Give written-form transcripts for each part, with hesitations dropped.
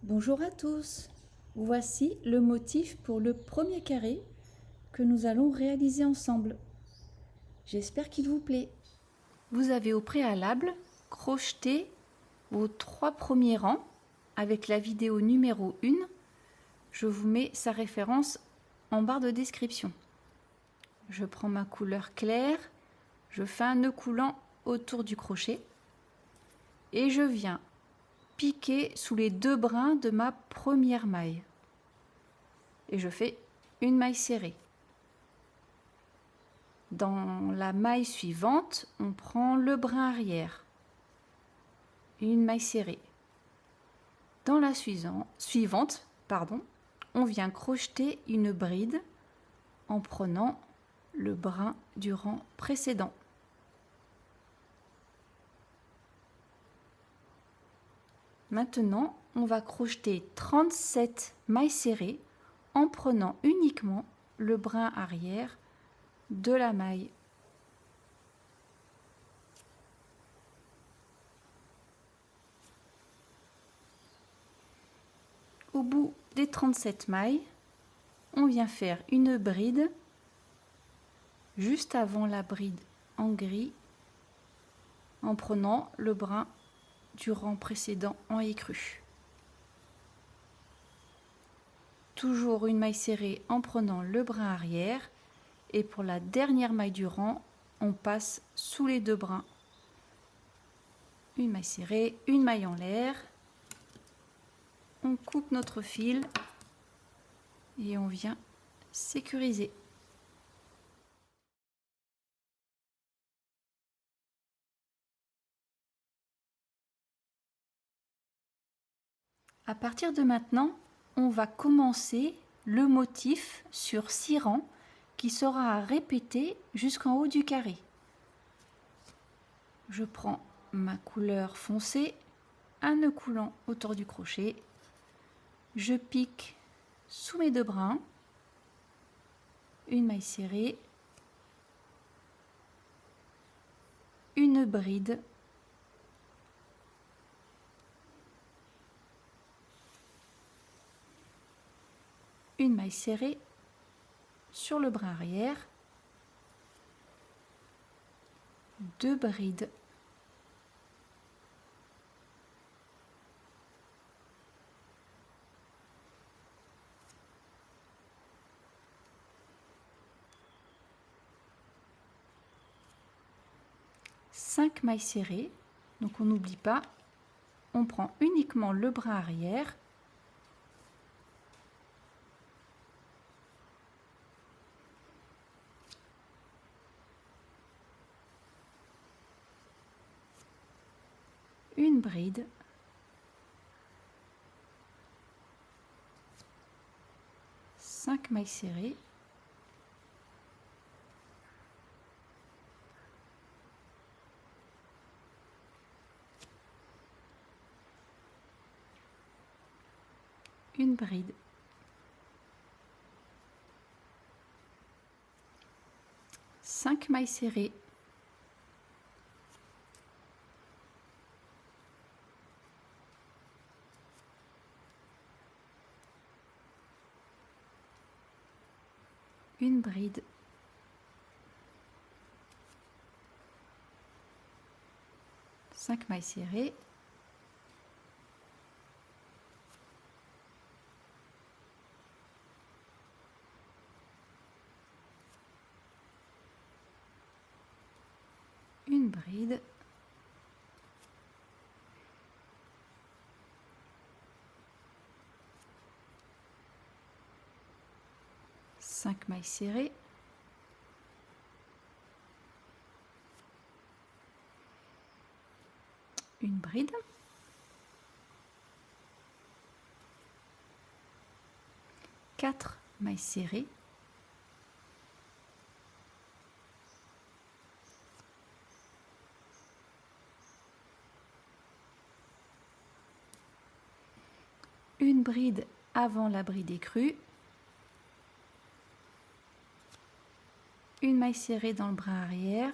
Bonjour à tous, voici le motif pour le premier carré que nous allons réaliser ensemble. J'espère qu'il vous plaît. Vous avez au préalable crocheté vos 3 premiers rangs avec la vidéo numéro 1. Je vous mets sa référence en barre de description. Je prends ma couleur claire, je fais un nœud coulant autour du crochet et je viens piquer sous les 2 brins de ma première maille. Et je fais une maille serrée. Dans la maille suivante, on prend le brin arrière, une maille serrée. Dans la suivante, on vient crocheter une bride en prenant le brin du rang précédent. Maintenant, on va crocheter 37 mailles serrées en prenant uniquement le brin arrière de la maille. Au bout des 37 mailles, on vient faire une bride juste avant la bride en gris en prenant le brin du rang précédent en écru. Toujours une maille serrée en prenant le brin arrière et pour la dernière maille du rang, on passe sous les 2 brins. Une maille serrée, une maille en l'air. On coupe notre fil et on vient sécuriser. À partir de maintenant, on va commencer le motif sur 6 rangs qui sera à répéter jusqu'en haut du carré. Je prends ma couleur foncée, un nœud coulant autour du crochet, je pique sous mes 2 brins, une maille serrée, une bride, une maille serrée sur le brin arrière, 2 brides, cinq mailles serrées, donc on n'oublie pas, on prend uniquement le brin arrière, une bride, cinq mailles serrées, une bride, cinq mailles serrées, une bride, cinq mailles serrées, une bride, cinq mailles serrées, une bride, quatre mailles serrées, une bride avant la bride écrue, une maille serrée dans le brin arrière,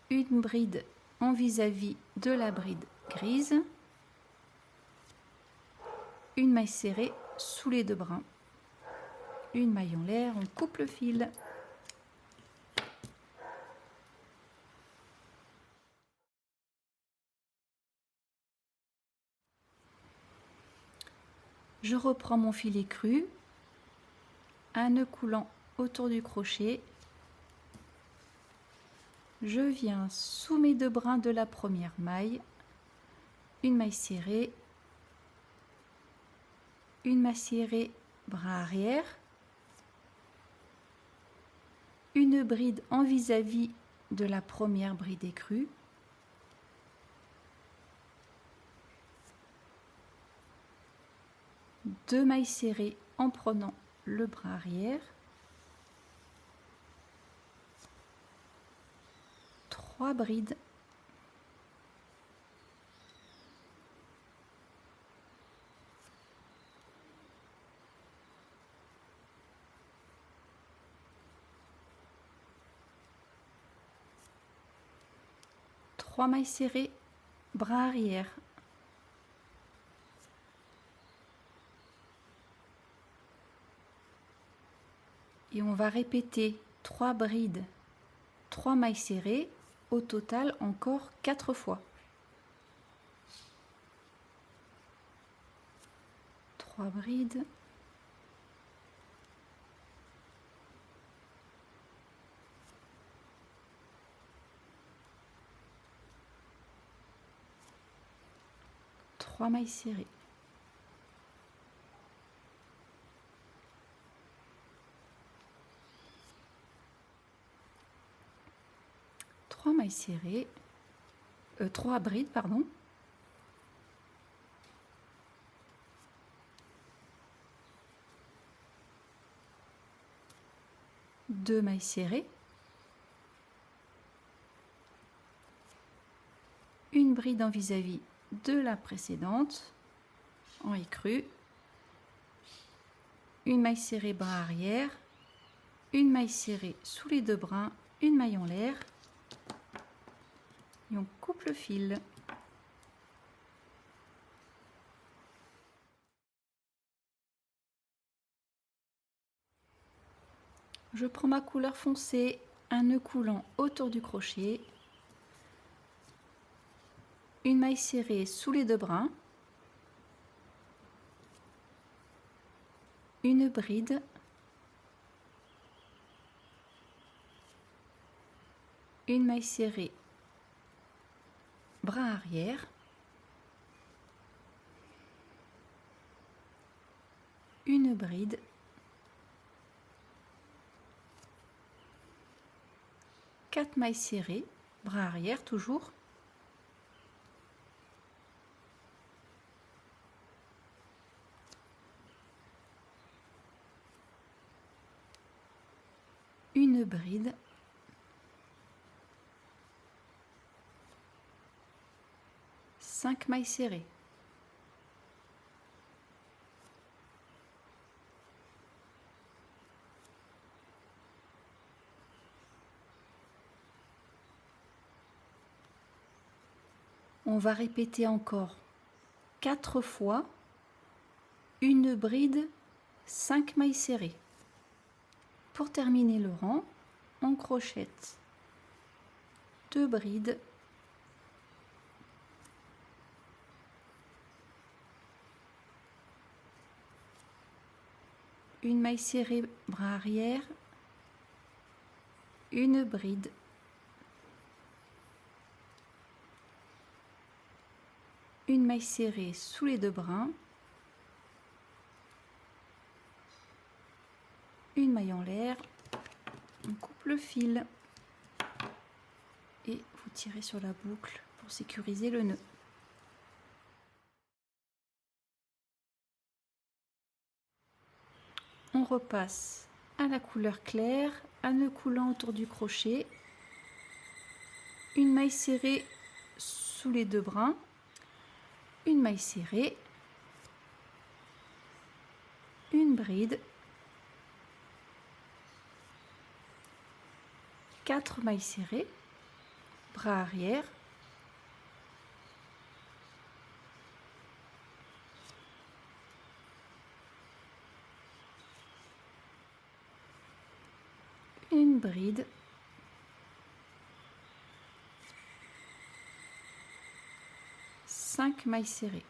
une bride en vis-à-vis de la bride grise, une maille serrée sous les 2 brins, une maille en l'air, on coupe le fil. Je reprends mon filet cru, un nœud coulant autour du crochet. Je viens sous mes 2 brins de la première maille, une maille serrée, une maille serrée brin arrière, une bride en vis-à-vis de la première bride écrue, deux mailles serrées en prenant le brin arrière, 3 brides, trois mailles serrées, bras arrière, et on va répéter 3 brides, 3 mailles serrées, au total encore 4 fois. 3 brides, trois mailles serrées. Trois mailles serrées, 3 brides, pardon. Deux mailles serrées, une bride en vis-à-vis de la précédente, en écrue, une maille serrée bras arrière, une maille serrée sous les 2 brins, une maille en l'air, et on coupe le fil. Je prends ma couleur foncée, un nœud coulant autour du crochet, une maille serrée sous les 2 brins, une bride, une maille serrée bras arrière, une bride, quatre mailles serrées, bras arrière toujours, une bride, cinq mailles serrées. On va répéter encore 4 fois une bride, 5 mailles serrées. Pour terminer le rang, on crochette 2 brides, une maille serrée bras arrière, une bride, une maille serrée sous les 2 brins, une maille en l'air, on coupe le fil et vous tirez sur la boucle pour sécuriser le nœud. On repasse à la couleur claire, un nœud coulant autour du crochet, une maille serrée sous les 2 brins, une maille serrée, une bride, 4 mailles serrées, bras arrière, une bride, cinq mailles serrées.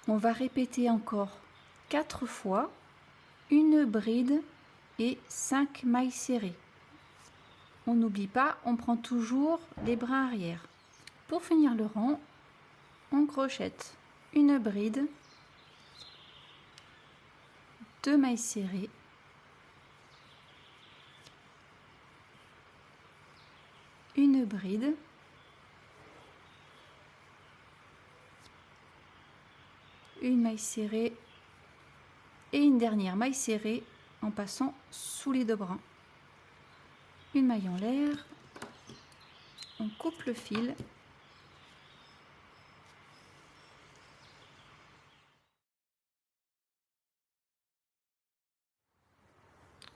On va répéter encore 4 fois une bride et 5 mailles serrées. On n'oublie pas, on prend toujours les bras arrière. Pour finir le rang, on crochette une bride, 2 mailles serrées, une bride, une maille serrée et une dernière maille serrée en passant sous les deux bras. Une maille en l'air, on coupe le fil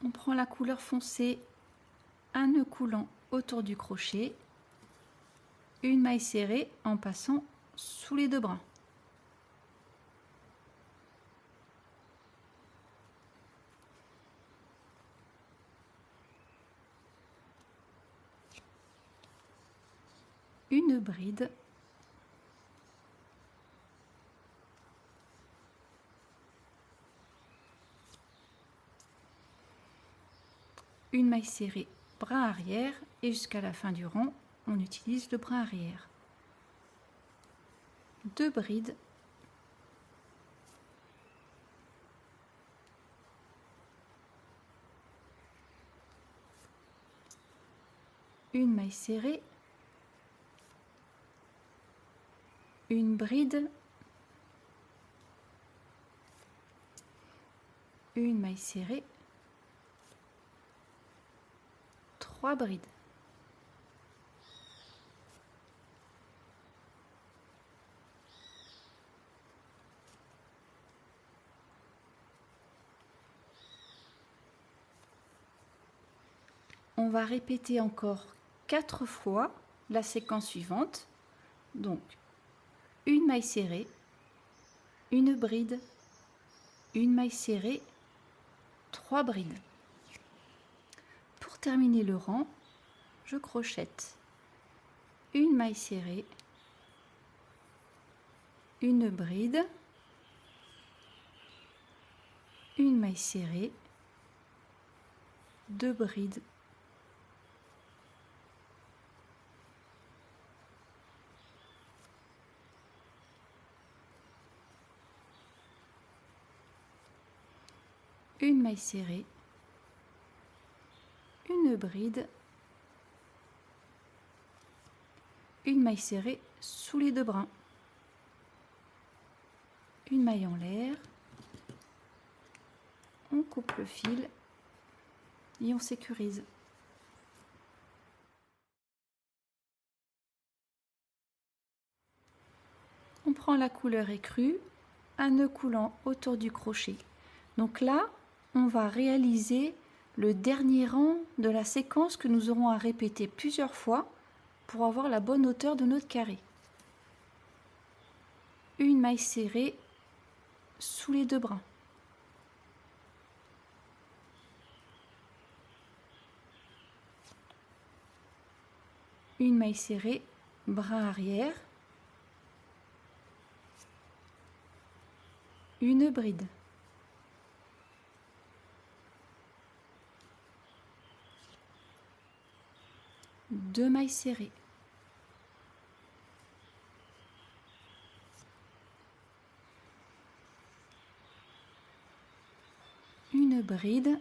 on prend la couleur foncée, un nœud coulant autour du crochet, une maille serrée en passant sous les deux bras. Une bride, une maille serrée, bras arrière et jusqu'à la fin du rang, on utilise le bras arrière. 2 brides, une maille serrée, une bride, une maille serrée, 3 brides. On va répéter encore 4 fois la séquence suivante. Donc, une maille serrée, une bride, une maille serrée, 3 brides. Pour terminer le rang, je crochette une maille serrée, une bride, une maille serrée, 2 brides, une maille serrée, une bride, une maille serrée sous les deux brins, une maille en l'air, on coupe le fil et on sécurise. On prend la couleur écrue, un nœud coulant autour du crochet. Donc là, on va réaliser le dernier rang de la séquence que nous aurons à répéter plusieurs fois pour avoir la bonne hauteur de notre carré. Une maille serrée sous les deux brins. Une maille serrée, bras arrière. Une bride. Deux mailles serrées. Une bride.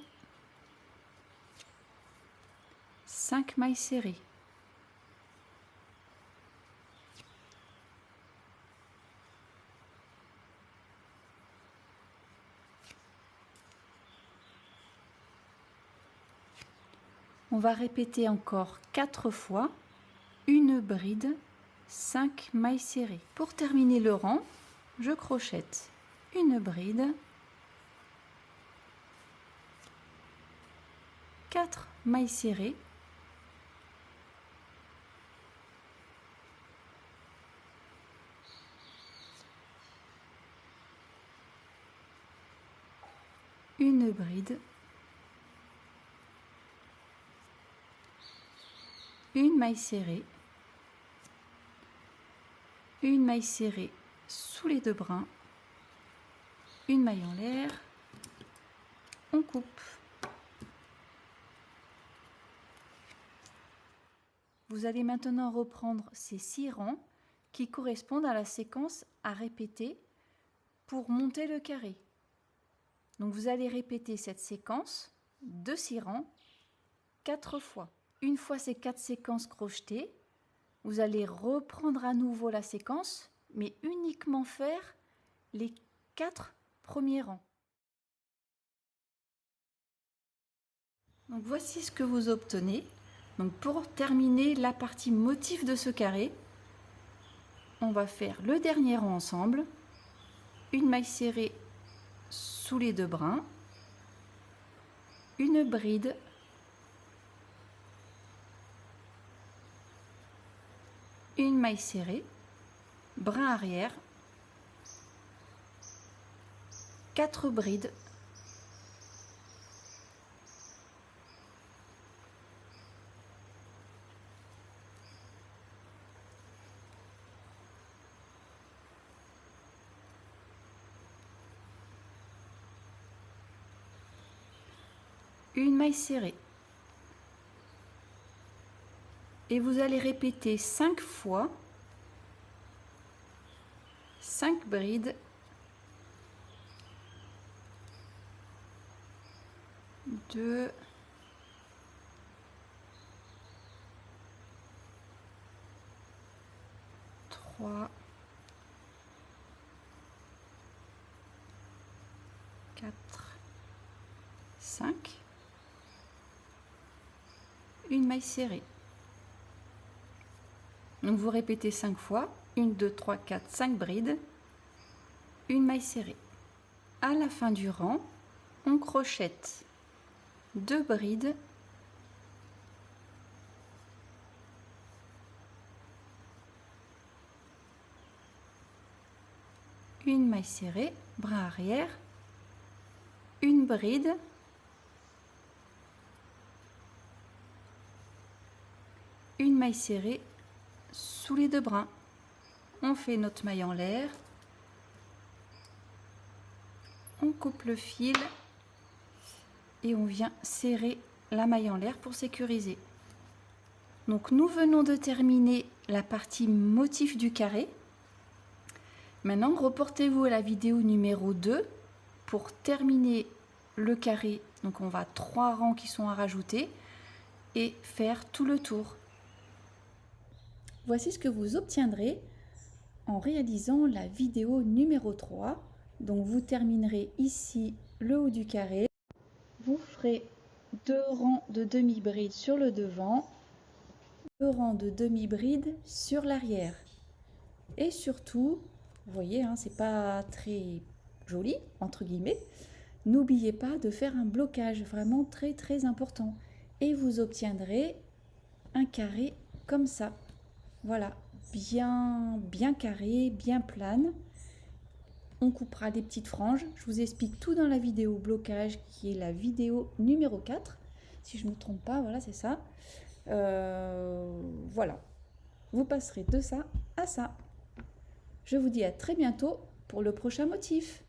5 mailles serrées. On va répéter encore 4 fois, une bride, 5 mailles serrées. Pour terminer le rang, je crochette une bride, 4 mailles serrées, une bride, une maille serrée, une maille serrée sous les 2 brins, une maille en l'air, on coupe. Vous allez maintenant reprendre ces 6 rangs qui correspondent à la séquence à répéter pour monter le carré. Donc vous allez répéter cette séquence de 6 rangs 4 fois. Une fois ces 4 séquences crochetées, vous allez reprendre à nouveau la séquence, mais uniquement faire les 4 premiers rangs. Donc voici ce que vous obtenez. Donc pour terminer la partie motif de ce carré, on va faire le dernier rang ensemble, une maille serrée sous les 2 brins, une bride, une maille serrée, brin arrière, 4 brides, une maille serrée. Et vous allez répéter 5 fois 5 brides, 2, 3, 4, 5, une maille serrée. Donc vous répétez 5 fois, 1, 2, 3, 4, 5 brides, une maille serrée. À la fin du rang, on crochette 2 brides, une maille serrée, brin arrière, une bride, une maille serrée sous les 2 brins. On fait notre maille en l'air, on coupe le fil et on vient serrer la maille en l'air pour sécuriser. Donc nous venons de terminer la partie motif du carré. Maintenant, reportez-vous à la vidéo numéro 2 pour terminer le carré. Donc on va 3 rangs qui sont à rajouter et faire tout le tour. Voici ce que vous obtiendrez en réalisant la vidéo numéro 3. Donc vous terminerez ici le haut du carré. Vous ferez 2 rangs de demi-bride sur le devant, 2 rangs de demi-bride sur l'arrière. Et surtout, vous voyez, hein, c'est pas très joli, entre guillemets. N'oubliez pas de faire un blocage, vraiment très important. Et vous obtiendrez un carré comme ça. Voilà, bien carré, bien plane. On coupera des petites franges. Je vous explique tout dans la vidéo blocage qui est la vidéo numéro 4. Si je ne me trompe pas, voilà, c'est ça. Voilà. Vous passerez de ça à ça. Je vous dis à très bientôt pour le prochain motif.